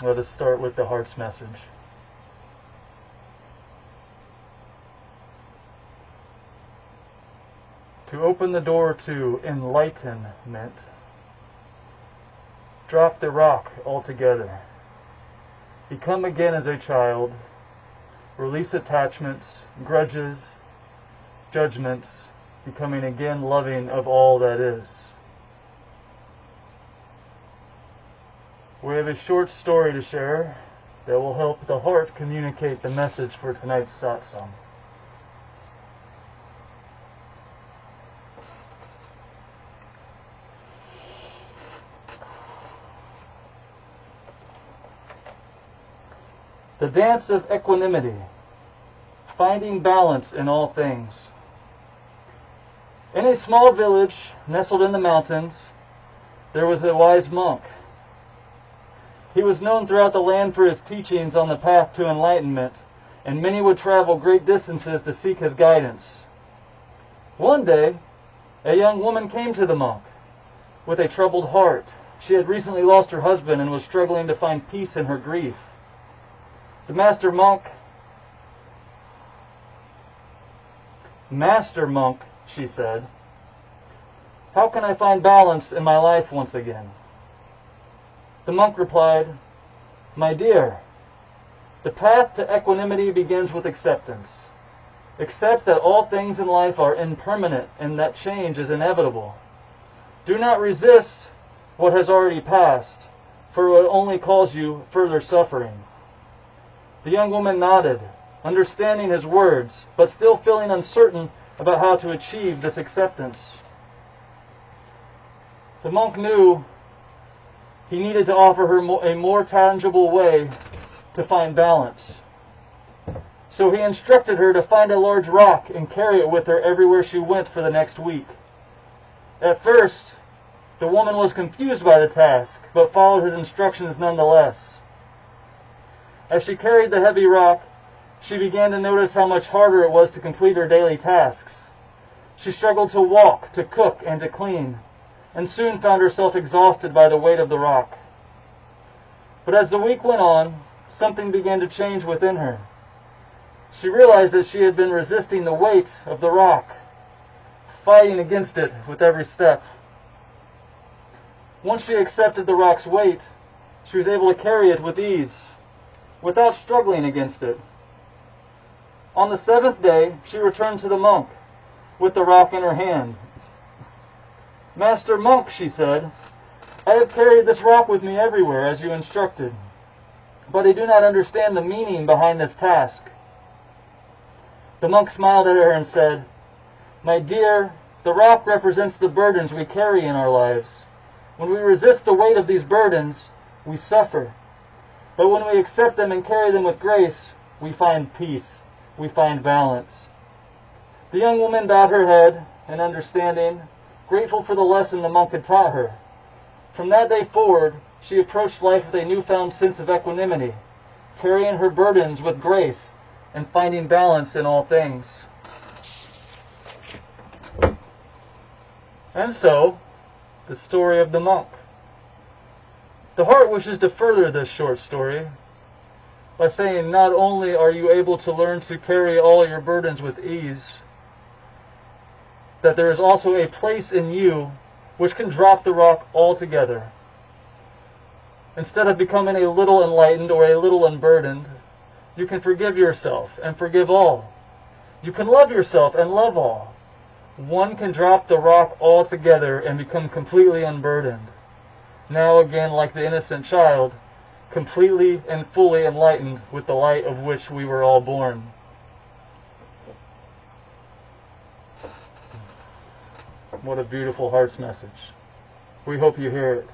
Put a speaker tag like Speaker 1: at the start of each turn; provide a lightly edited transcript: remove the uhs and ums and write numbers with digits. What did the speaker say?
Speaker 1: Let us start with the heart's message. To open the door to enlightenment, drop the rock altogether. Become again as a child. Release attachments, grudges, judgments, becoming again loving of all that is. We have a short story to share that will help the heart communicate the message for tonight's satsang. The dance of equanimity, finding balance in all things. In a small village nestled in the mountains, there was a wise monk. He was known throughout the land for his teachings on the path to enlightenment, and many would travel great distances to seek his guidance. One day, a young woman came to the monk with a troubled heart. She had recently lost her husband and was struggling to find peace in her grief. The Master monk, she said, how can I find balance in my life once again? The monk replied, my dear, the path to equanimity begins with acceptance. Accept that all things in life are impermanent and that change is inevitable. Do not resist what has already passed, for it will only cause you further suffering. The young woman nodded, understanding his words, but still feeling uncertain about how to achieve this acceptance. The monk knew he needed to offer her a more tangible way to find balance. So he instructed her to find a large rock and carry it with her everywhere she went for the next week. At first, the woman was confused by the task, but followed his instructions nonetheless. As she carried the heavy rock, she began to notice how much harder it was to complete her daily tasks. She struggled to walk, to cook, and to clean, and soon found herself exhausted by the weight of the rock. But as the week went on, something began to change within her. She realized that she had been resisting the weight of the rock, fighting against it with every step. Once she accepted the rock's weight, she was able to carry it with ease, without struggling against it. On the 7th day, she returned to the monk with the rock in her hand. Master monk, she said, I have carried this rock with me everywhere as you instructed, but I do not understand the meaning behind this task. The monk smiled at her and said, my dear, the rock represents the burdens we carry in our lives. When we resist the weight of these burdens, we suffer. But when we accept them and carry them with grace, we find peace, we find balance. The young woman bowed her head in understanding, grateful for the lesson the monk had taught her. From that day forward, she approached life with a newfound sense of equanimity, carrying her burdens with grace and finding balance in all things. And so, the story of the monk. The heart wishes to further this short story by saying not only are you able to learn to carry all your burdens with ease, that there is also a place in you which can drop the rock altogether. Instead of becoming a little enlightened or a little unburdened, you can forgive yourself and forgive all. You can love yourself and love all. One can drop the rock altogether and become completely unburdened. Now again, like the innocent child, completely and fully enlightened with the light of which we were all born. What a beautiful heart's message. We hope you hear it.